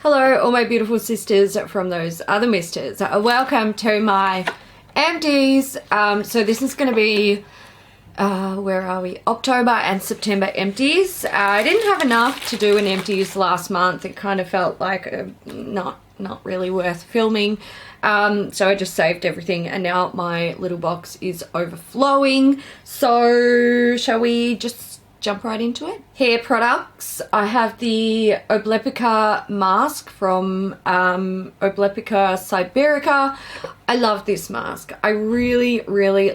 Hello all my beautiful sisters from those other misters. Welcome to my empties. So this is going to be, where are we? October and September empties. I didn't have enough to do an empties last month. It kind of felt like not really worth filming. So I just saved everything and now my little box is overflowing. So shall we just jump right into it? Hair products. I have the Oblepica mask from Oblepica Siberica. I love this mask. I really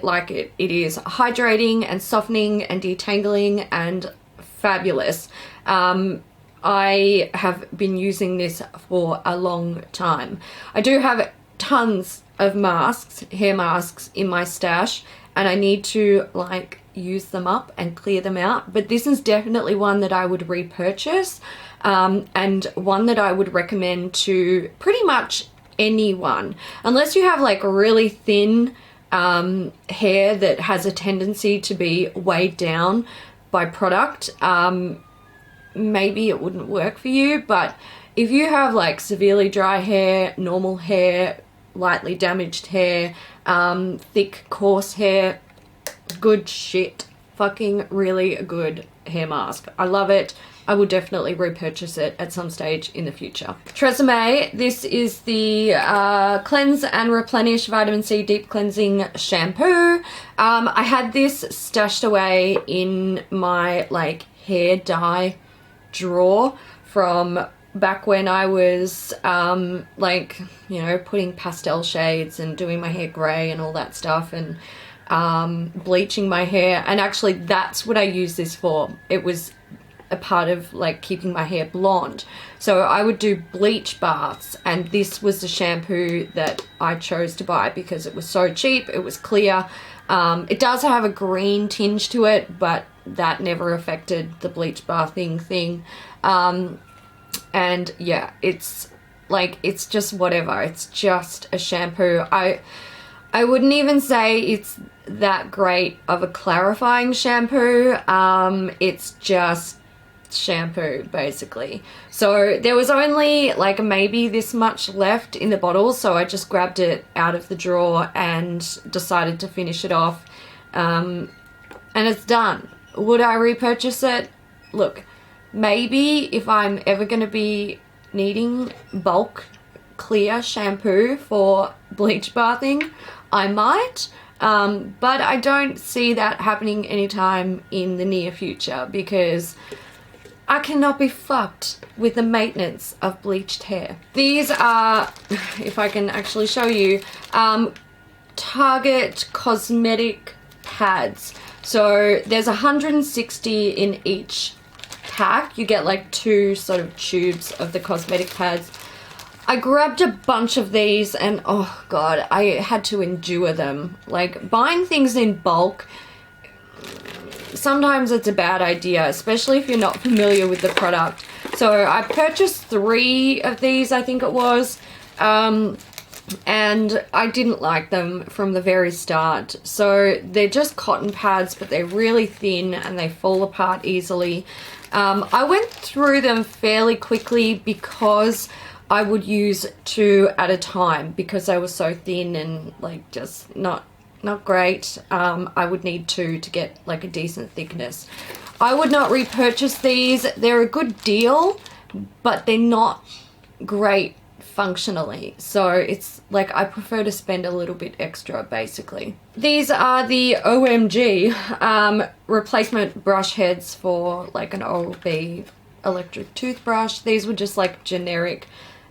like it. It is hydrating and softening and detangling and fabulous. I have been using this for a long time. I do have tons of masks, hair masks in my stash, and I need to like use them up and clear them out, but this is definitely one that I would repurchase, and one that I would recommend to pretty much anyone, unless you have like really thin hair that has a tendency to be weighed down by product. Maybe it wouldn't work for you, but if you have like severely dry hair, normal hair, lightly damaged hair, thick coarse hair, good shit. Fucking really good hair mask. I love it. I will definitely repurchase it at some stage in the future. Tresemme. This is the Cleanse and Replenish Vitamin C Deep Cleansing Shampoo. I had this stashed away in my like hair dye drawer from back when I was like, you know, putting pastel shades and doing my hair grey and all that stuff, and bleaching my hair. And actually that's what I use this for. It was a part of like keeping my hair blonde, so I would do bleach baths, and this was the shampoo that I chose to buy because it was so cheap. It was clear. It does have a green tinge to it, but that never affected the bleach bathing thing. And yeah, it's like, it's just whatever. It's just a shampoo. I wouldn't even say it's that great of a clarifying shampoo. It's just shampoo basically. So there was only like maybe this much left in the bottle, so I just grabbed it out of the drawer and decided to finish it off. And it's done. Would I repurchase it? Look, maybe if I'm ever going to be needing bulk clear shampoo for bleach bathing, I might, but I don't see that happening anytime in the near future because I cannot be fucked with the maintenance of bleached hair. These are, if I can actually show you, Target Cosmetic pads. So there's 160 in each pack. You get like 2 sort of tubes of the cosmetic pads. I grabbed a bunch of these and oh god, I had to endure them. Like, buying things in bulk, sometimes it's a bad idea, especially if you're not familiar with the product. So I purchased 3 of these, I think it was, and I didn't like them from the very start. So they're just cotton pads, but they're really thin and they fall apart easily. I went through them fairly quickly because I would use 2 at a time because they were so thin and like just not great. I would need 2 to get like a decent thickness. I would not repurchase these. They're a good deal, but they're not great functionally. So it's like I prefer to spend a little bit extra basically. These are the OMG replacement brush heads for like an Oral-B electric toothbrush. These were just like generic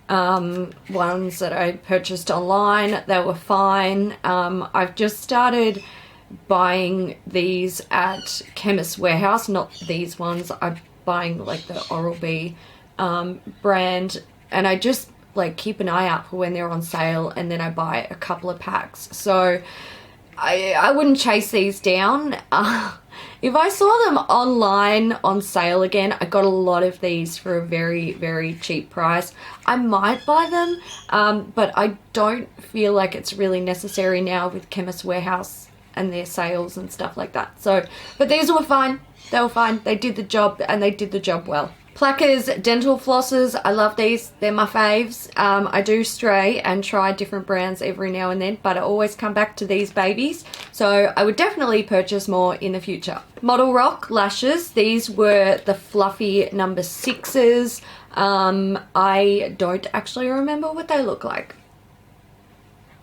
ones that I purchased online. They were fine. I've just started buying these at Chemist Warehouse, not these ones. I'm buying like the Oral-B brand, and I just like keep an eye out for when they're on sale, and then I buy a couple of packs. So I wouldn't chase these down. If I saw them online on sale again, I got a lot of these for a very cheap price, I might buy them, but I don't feel like it's really necessary now with Chemist Warehouse and their sales and stuff like that. So, but these were fine. They were fine. They did the job, and they did the job well. Plackers Dental Flossers, I love these, they're my faves. I do stray and try different brands every now and then, but I always come back to these babies, so I would definitely purchase more in the future. Modelrock lashes, these were the fluffy number 6s. I don't actually remember what they look like.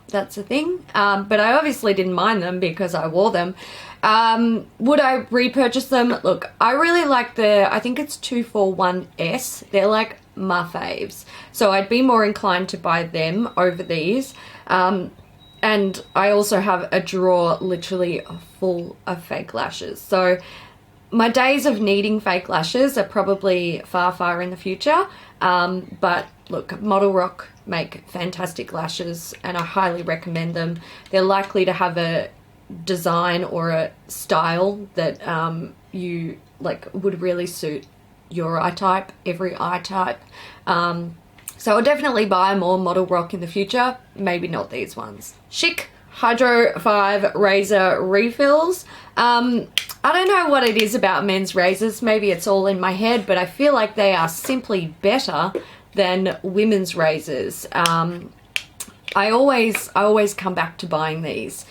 That's the thing, but I obviously didn't mind them because I wore them. Would I repurchase them? Look, I really like the, I think it's 241S. They're like my faves, so I'd be more inclined to buy them over these. And I also have a drawer literally full of fake lashes, so my days of needing fake lashes are probably far in the future. But look, Modelrock make fantastic lashes and I highly recommend them. They're likely to have a design or a style that you like would really suit your eye type, every eye type. So I'll definitely buy more Modelrock in the future, maybe not these ones. Chic Hydro 5 razor refills. I don't know what it is about men's razors, maybe it's all in my head, but I feel like they are simply better than women's razors. I always come back to buying these.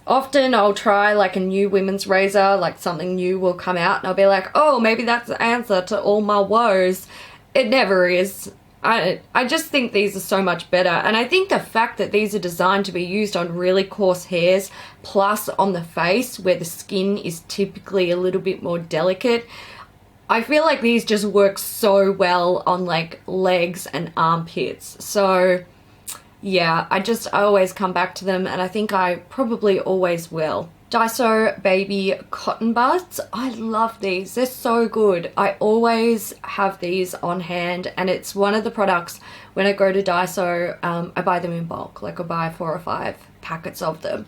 Often I'll try like a new women's razor, like something new will come out and I'll be like, oh, maybe that's the answer to all my woes. It never is. I just think these are so much better, and I think the fact that these are designed to be used on really coarse hairs plus on the face where the skin is typically a little bit more delicate, I feel like these just work so well on like legs and armpits. So yeah, I always come back to them and I think I probably always will. Daiso Baby Cotton Buds. I love these. They're so good. I always have these on hand and it's one of the products when I go to Daiso, I buy them in bulk. Like I buy 4 or 5 packets of them.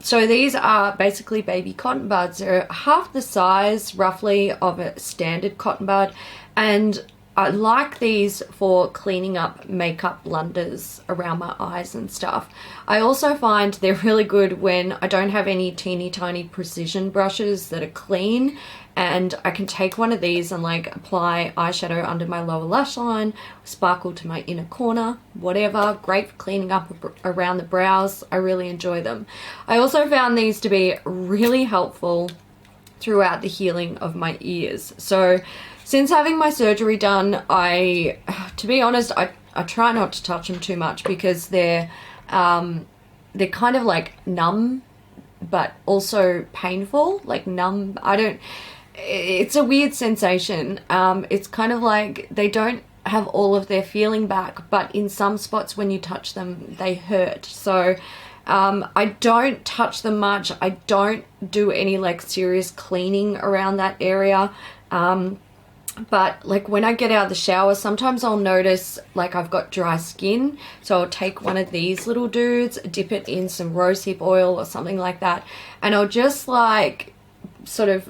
So these are basically baby cotton buds. They're half the size roughly of a standard cotton bud, and I like these for cleaning up makeup blunders around my eyes and stuff. I also find they're really good when I don't have any teeny tiny precision brushes that are clean, and I can take one of these and like apply eyeshadow under my lower lash line, sparkle to my inner corner, whatever. Great for cleaning up around the brows. I really enjoy them. I also found these to be really helpful throughout the healing of my ears. So since having my surgery done, to be honest, I try not to touch them too much because they're kind of like numb, but also painful, like numb. It's a weird sensation. It's kind of like they don't have all of their feeling back, but in some spots when you touch them, they hurt. So I don't touch them much. I don't do any like serious cleaning around that area. But like when I get out of the shower, sometimes I'll notice like I've got dry skin, so I'll take one of these little dudes, dip it in some rosehip oil or something like that, and I'll just like sort of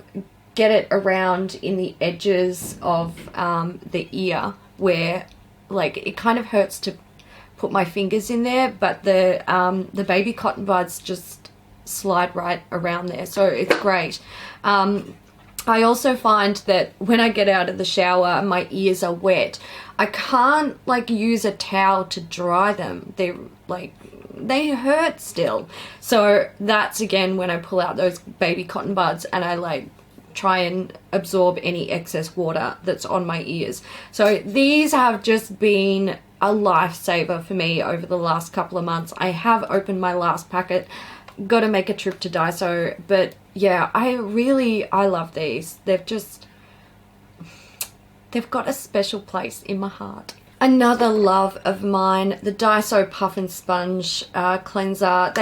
get it around in the edges of the ear where like it kind of hurts to put my fingers in there, but the baby cotton buds just slide right around there, so it's great. I also find that when I get out of the shower and my ears are wet, I can't like use a towel to dry them. They hurt still. So that's again when I pull out those baby cotton buds and I like try and absorb any excess water that's on my ears. So these have just been a lifesaver for me over the last couple of months. I have opened my last packet. Got to make a trip to Daiso, but yeah, I love these. They've got a special place in my heart. Another love of mine, the Daiso Puff and Sponge cleanser.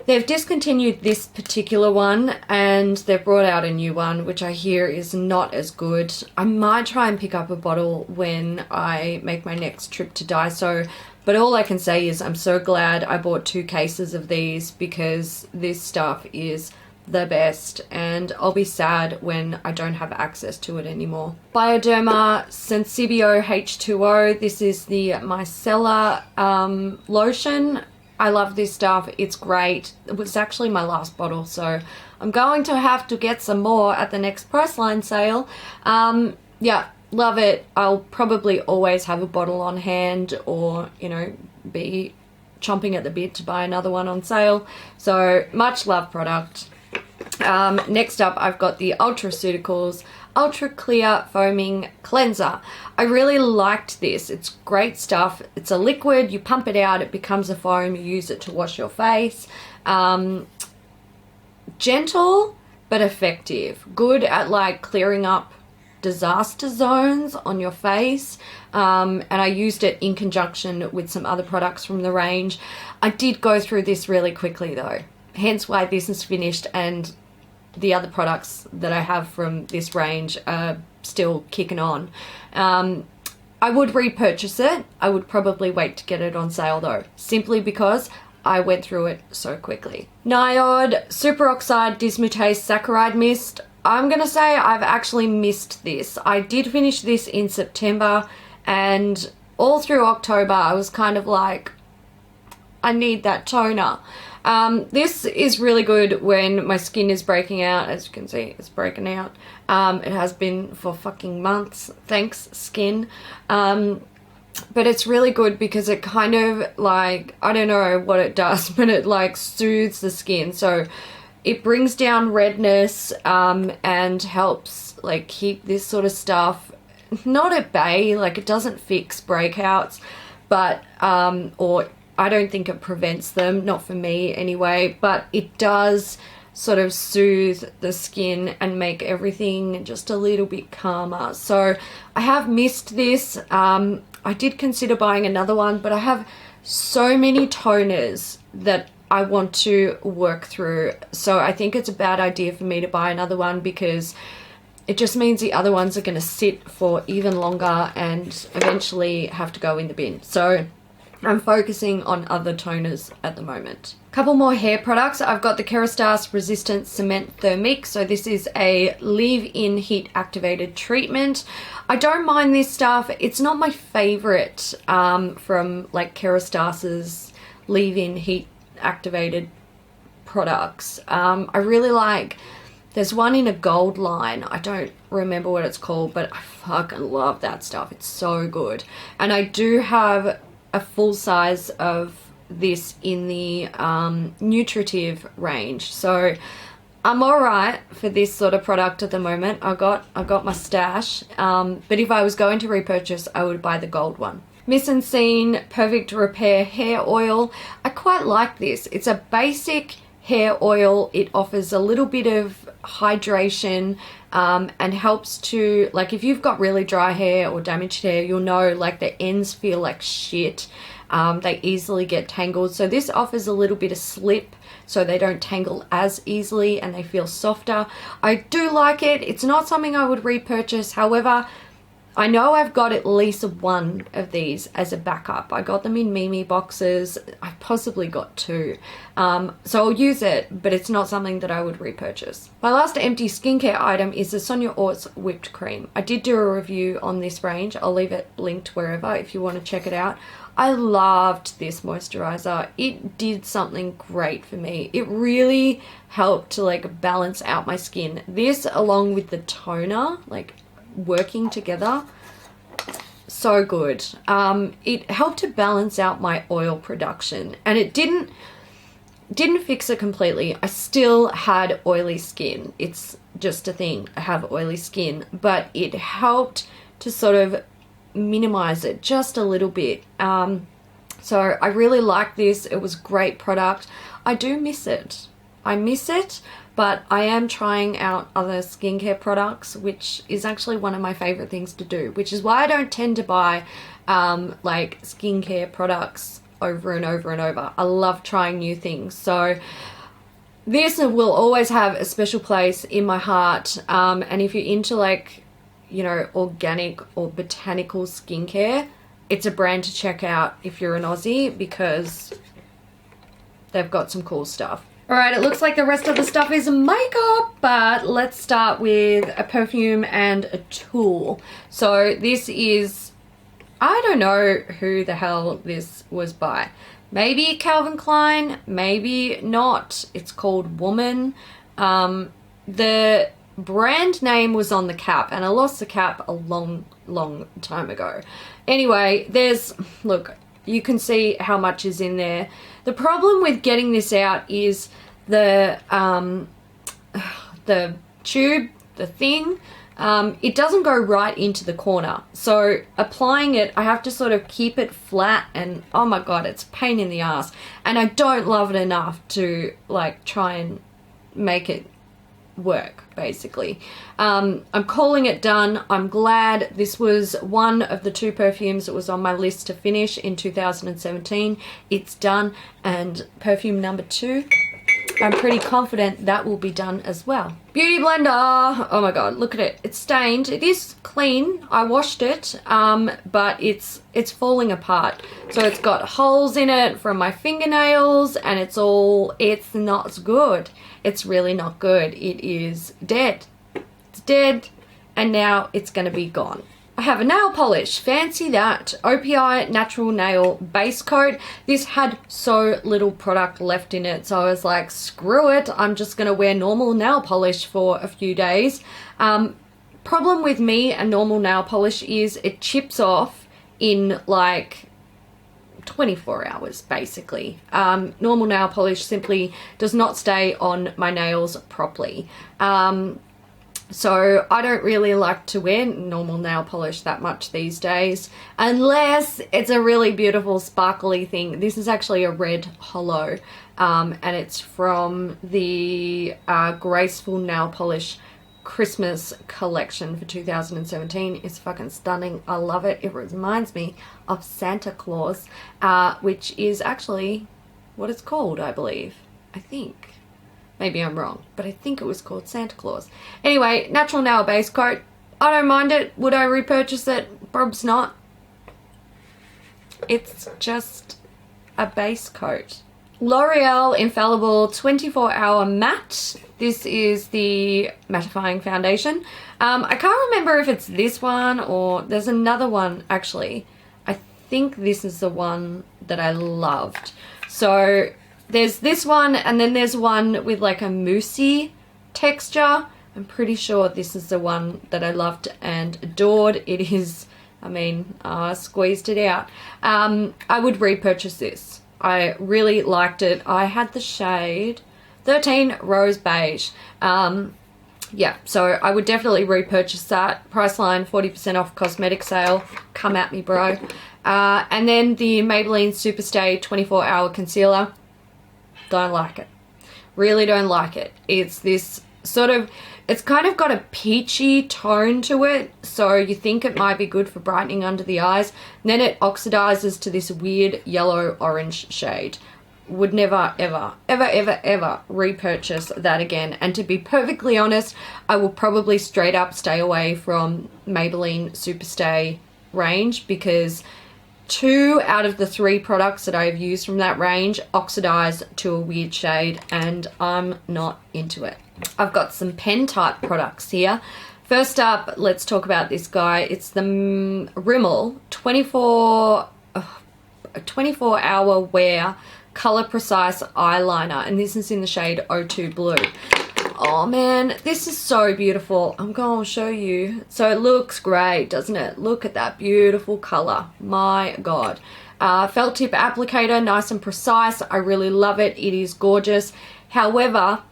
They've discontinued this particular one and they've brought out a new one, which I hear is not as good. I might try and pick up a bottle when I make my next trip to Daiso. But all I can say is I'm so glad I bought 2 cases of these because this stuff is the best and I'll be sad when I don't have access to it anymore. Bioderma Sensibio H2O. This is the Micellar lotion. I love this stuff. It's great. It was actually my last bottle, so I'm going to have to get some more at the next Priceline sale. yeah, love it. I'll probably always have a bottle on hand, or, you know, be chomping at the bit to buy another one on sale. So much love product. Next up, I've got the Ultraceuticals Ultra Clear Foaming Cleanser. I really liked this. It's great stuff. It's a liquid. You pump it out, it becomes a foam. You use it to wash your face. Gentle but effective. Good at like clearing up disaster zones on your face. And I used it in conjunction with some other products from the range. I did go through this really quickly though, hence why this is finished, and the other products that I have from this range are still kicking on. I would repurchase it. I would probably wait to get it on sale though, simply because I went through it so quickly. NIOD Superoxide Dismutase Saccharide Mist. I'm gonna say I've actually missed this. I did finish this in September, and all through October I was kind of like, I need that toner. This is really good when my skin is breaking out. As you can see, it's breaking out. It has been for fucking months. Thanks, skin. But it's really good because it kind of like, I don't know what it does, but it like soothes the skin. So it brings down redness, and helps like keep this sort of stuff not at bay. Like, it doesn't fix breakouts, but or I don't think it prevents them, not for me anyway, but it does sort of soothe the skin and make everything just a little bit calmer. So I have missed this. I did consider buying another one, but I have so many toners that I want to work through. So I think it's a bad idea for me to buy another one, because it just means the other ones are going to sit for even longer and eventually have to go in the bin. So I'm focusing on other toners at the moment. Couple more hair products. I've got the Kerastase Resistant Cement Thermique. So this is a leave-in heat activated treatment. I don't mind this stuff. It's not my favorite from like Kerastase's leave-in heat activated products. I really like, there's one in a gold line. I don't remember what it's called, but I fucking love that stuff. It's so good. And I do have a full size of this in the nutritive range, so I'm all right for this sort of product at the moment. I got my stash, but if I was going to repurchase, I would buy the gold one. Mise en Scene Perfect Repair Hair Oil. I quite like this. It's a basic hair oil. It offers a little bit of hydration, and helps to, like, if you've got really dry hair or damaged hair, you'll know like the ends feel like shit. They easily get tangled. So this offers a little bit of slip so they don't tangle as easily and they feel softer. I do like it. It's not something I would repurchase. However, I know I've got at least one of these as a backup. I got them in Mimi boxes. I possibly got two. So I'll use it, but it's not something that I would repurchase. My last empty skincare item is the Sonia Orts Whipped Cream. I did do a review on this range. I'll leave it linked wherever if you want to check it out. I loved this moisturizer. It did something great for me. It really helped to like balance out my skin. This, along with the toner, like working together, so good. It helped to balance out my oil production, and it didn't fix it completely. I still had oily skin. It's just a thing. I have oily skin, but it helped to sort of minimize it just a little bit. So I really like this. It was a great product. I do miss it. I miss it, but I am trying out other skincare products, which is actually one of my favorite things to do, which is why I don't tend to buy like skincare products over and over and over. I love trying new things. So this will always have a special place in my heart. And if you're into like, you know, organic or botanical skincare, it's a brand to check out if you're an Aussie, because they've got some cool stuff. All right, it looks like the rest of the stuff is makeup, but let's start with a perfume and a tool. So this is, I don't know who the hell this was by. Maybe Calvin Klein, maybe not. It's called Woman. The brand name was on the cap, and I lost the cap a long time ago. Anyway, look, you can see how much is in there. The problem with getting this out is the tube, the thing, it doesn't go right into the corner. So applying it, I have to sort of keep it flat, and oh my god, it's a pain in the ass. And I don't love it enough to like try and make it work, basically. I'm calling it done. I'm glad. This was one of the 2 perfumes that was on my list to finish in 2017. It's done, and perfume number 2, I'm pretty confident that will be done as well. Beauty blender. Oh my god, look at it. It's stained. It is clean. I washed it, but it's falling apart. So it's got holes in it from my fingernails, and it's not good. It's really not good. It is dead. It's dead, and now it's going to be gone. I have a nail polish, fancy that. OPI Natural Nail Base Coat. This had so little product left in it, so I was like, screw it, I'm just going to wear normal nail polish for a few days. Problem with me and normal nail polish is it chips off in like 24 hours, basically. Normal nail polish simply does not stay on my nails properly. So I don't really like to wear normal nail polish that much these days, unless it's a really beautiful sparkly thing. This is actually a red hollow, and it's from the Graceful Nail Polish Christmas collection for 2017. It's fucking stunning. I love it. It reminds me of Santa Claus, which is actually what it's called, I believe. I think. Maybe I'm wrong, but I think it was called Santa Claus. Anyway, natural nail base coat. I don't mind it. Would I repurchase it? Probably not. It's just a base coat. L'Oreal Infallible 24-Hour Matte. This is the mattifying foundation. I can't remember if it's this one or there's another one actually. I think this is the one that I loved. So there's this one, and then there's one with like a moussey texture. I'm pretty sure this is the one that I loved and adored. It is, I mean, squeezed it out. I would repurchase this. I really liked it. I had the shade 13 Rose Beige. Yeah, so I would definitely repurchase that. Priceline 40% off cosmetic sale. Come at me, bro. And then the Maybelline Superstay 24-Hour Concealer. Don't like it. Really don't like it. It's this sort of, it's kind of got a peachy tone to it, so you think it might be good for brightening under the eyes. And then it oxidizes to this weird yellow orange shade. Would never ever repurchase that again. And to be perfectly honest, I will probably straight up stay away from Maybelline Superstay range, because 2 out of the 3 products that I've used from that range oxidize to a weird shade, and I'm not into it. I've got some pen type products here. First up, let's talk about this guy. It's the Rimmel 24-hour wear color precise eyeliner, and this is in the shade 02 Blue. Oh man, this is so beautiful. I'm going to show you. So it looks great, doesn't it? Look at that beautiful color. My god. Felt tip applicator, nice and precise. I really love it. It is gorgeous. However,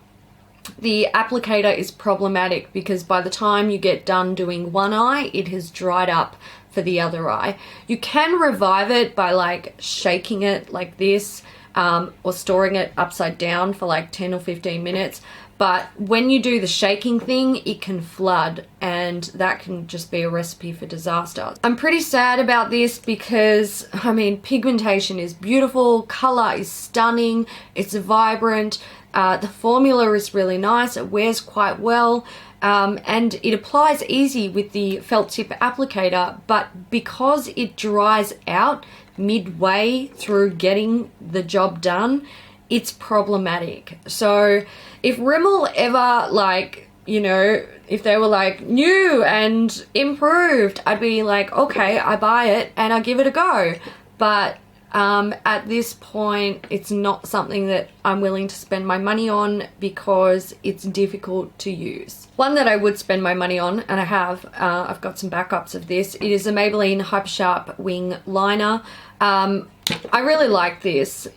the applicator is problematic because by the time you get done doing one eye, it has dried up for the other eye. You can revive it by like shaking it like this, or storing it upside down for like 10 or 15 minutes. But when you do the shaking thing, it can flood, and that can just be a recipe for disaster. I'm pretty sad about this because, I mean, pigmentation is beautiful, color is stunning, it's vibrant, the formula is really nice, it wears quite well, and it applies easy with the felt tip applicator, but because it dries out midway through getting the job done, it's problematic. So if Rimmel ever, like, you know, if they were like new and improved, I'd be like, okay, I buy it and I give it a go. But At this point, it's not something that I'm willing to spend my money on because it's difficult to use. One that I would spend my money on, and I have, I've got some backups of this, it is a Maybelline Hyper Sharp Wing Liner. I really like this.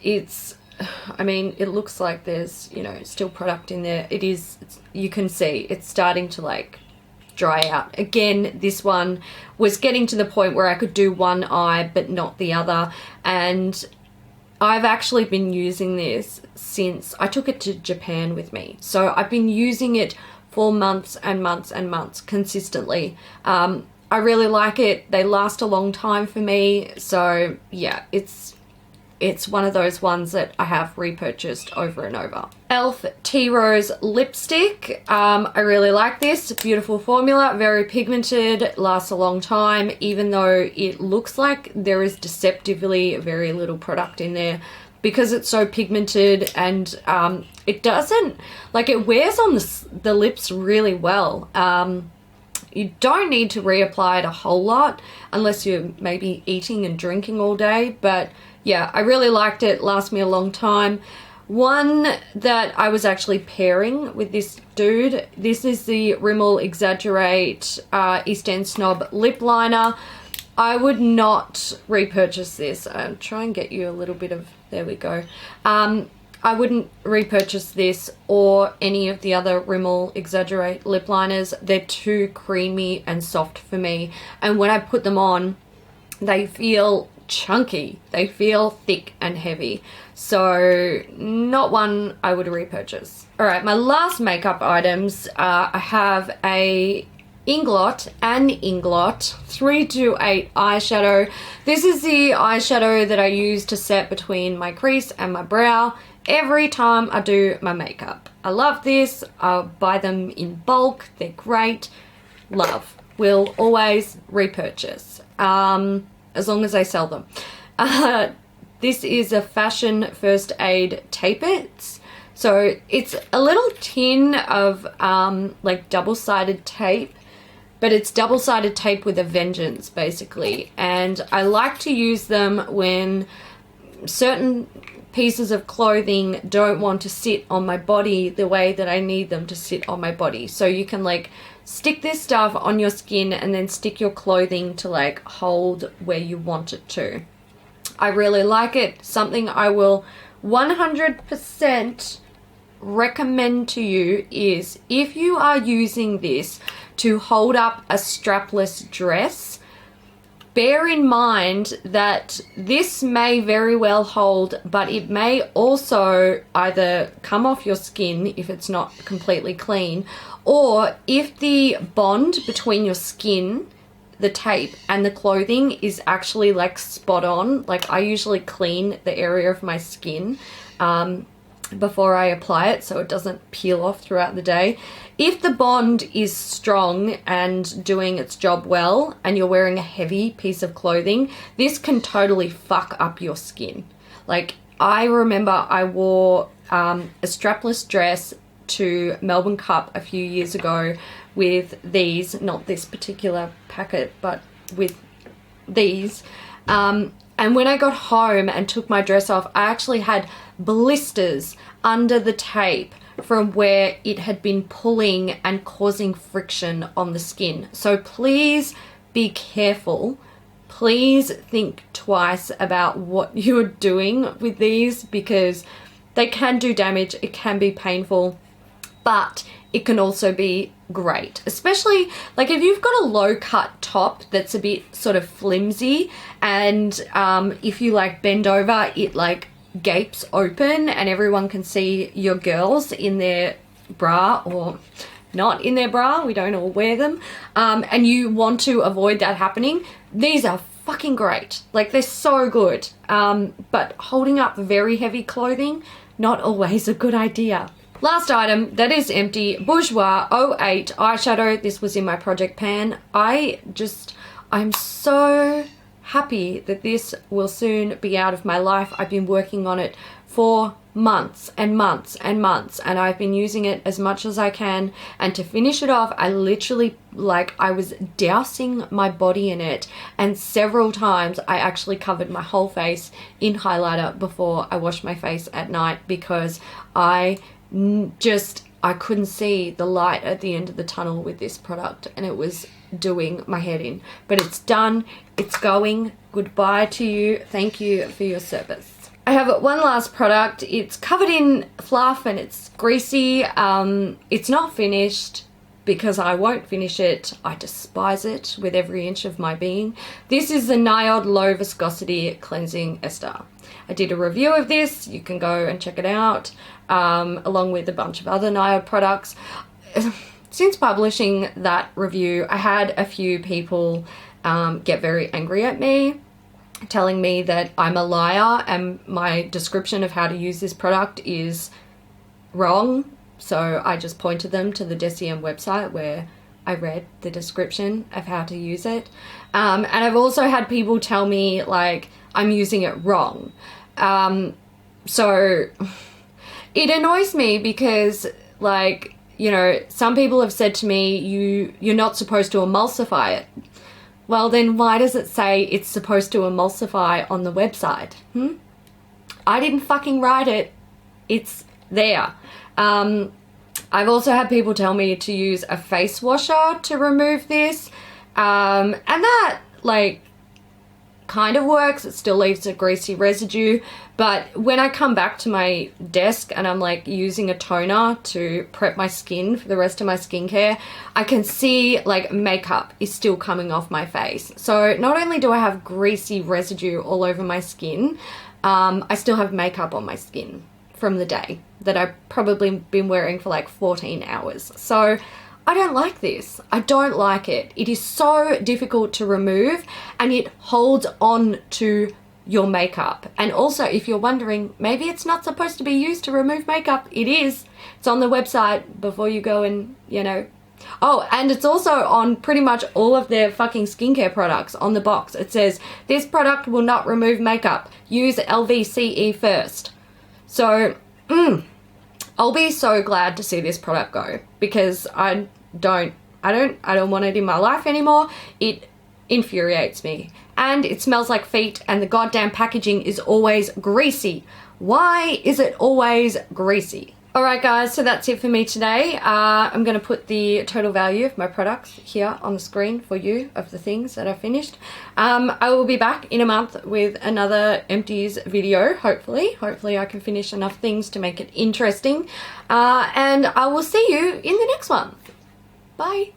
I mean, it looks like there's, you know, still product in there. You can see it's starting to like dry out. Again, this one was getting to the point where I could do one eye but not the other, and I've actually been using this since I took it to Japan with me. So I've been using it for months and months and months consistently. I really like it. They last a long time for me. So yeah, it's one of those ones that I have repurchased over and over. e.l.f. Tea Rose Lipstick. I really like this. Beautiful formula, very pigmented, lasts a long time, even though it looks like there is deceptively very little product in there because it's so pigmented, and it doesn't, like, it wears on the lips really well. You don't need to reapply it a whole lot unless you're maybe eating and drinking all day, but yeah, I really liked it. Lasts me a long time. One that I was actually pairing with this dude, this is the Rimmel Exaggerate East End Snob Lip Liner. I would not repurchase this. I'll try and get you a little bit of, there we go. I wouldn't repurchase this or any of the other Rimmel Exaggerate lip liners. They're too creamy and soft for me. And when I put them on, they feel chunky. They feel thick and heavy. So not one I would repurchase. All right, my last makeup items, I have a Inglot 328 eyeshadow. This is the eyeshadow that I use to set between my crease and my brow every time I do my makeup. I love this. I'll buy them in bulk. They're great. Love. Will always repurchase. As long as they sell them. This is a Fashion First Aid Tape-Its. So it's a little tin of like double-sided tape, but it's double-sided tape with a vengeance, basically. And I like to use them when certain pieces of clothing don't want to sit on my body the way that I need them to sit on my body. So you can like stick this stuff on your skin and then stick your clothing to like hold where you want it to. I really like it. Something I will 100% recommend to you is if you are using this to hold up a strapless dress, bear in mind that this may very well hold, but it may also either come off your skin if it's not completely clean, or if the bond between your skin, the tape, and the clothing is actually like spot on. Like I usually clean the area of my skin before I apply it so it doesn't peel off throughout the day. If the bond is strong and doing its job well and you're wearing a heavy piece of clothing, this can totally fuck up your skin. Like I remember I wore a strapless dress to Melbourne Cup a few years ago with these, not this particular packet, but with these. And when I got home and took my dress off, I actually had blisters under the tape from where it had been pulling and causing friction on the skin. So please be careful. Please think twice about what you're doing with these because they can do damage. It can be painful, but it can also be great, especially like if you've got a low cut top that's a bit sort of flimsy and if you like bend over, it like gapes open and everyone can see your girls in their bra or not in their bra. We don't all wear them. And you want to avoid that happening. These are fucking great. Like they're so good. But holding up very heavy clothing, not always a good idea. Last item that is empty, Bourjoius 08 eyeshadow. This was in my project pan. I'm so happy that this will soon be out of my life. I've been working on it for months and months and months, and I've been using it as much as I can. And to finish it off, I literally, like, I was dousing my body in it, and several times I actually covered my whole face in highlighter before I washed my face at night, because I couldn't see the light at the end of the tunnel with this product, and it was doing my head in. But it's done, it's going. Goodbye to you. Thank you for your service. I have one last product. It's covered in fluff and it's greasy. It's not finished because I won't finish it. I despise it with every inch of my being. This is the NIOD Low Viscosity Cleansing Ester. I did a review of this. You can go and check it out, along with a bunch of other NIOD products. Since publishing that review, I had a few people get very angry at me, telling me that I'm a liar and my description of how to use this product is wrong. So I just pointed them to the Tresemme website where I read the description of how to use it. And I've also had people tell me, like, I'm using it wrong. So it annoys me because, like, you know, some people have said to me, you're not supposed to emulsify it. Well, then why does it say it's supposed to emulsify on the website? I didn't fucking write it. It's there. I've also had people tell me to use a face washer to remove this. And that, like, kind of works. It still leaves a greasy residue. But when I come back to my desk and I'm, like, using a toner to prep my skin for the rest of my skincare, I can see, like, makeup is still coming off my face. So not only do I have greasy residue all over my skin, I still have makeup on my skin from the day that I've probably been wearing for like 14 hours. So I don't like this. I don't like it. It is so difficult to remove, and it holds on to your makeup. And also, if you're wondering, maybe it's not supposed to be used to remove makeup. It is. It's on the website before you go and, you know. Oh, and it's also on pretty much all of their fucking skincare products. On the box it says, this product will not remove makeup. Use LVCE first. So, I'll be so glad to see this product go, because I don't want it in my life anymore. It infuriates me. And it smells like feet, and the goddamn packaging is always greasy. Why is it always greasy? Alright guys, so that's it for me today. I'm going to put the total value of my products here on the screen for you, of the things that I finished. I will be back in a month with another Empties video, hopefully. Hopefully I can finish enough things to make it interesting. And I will see you in the next one. Bye.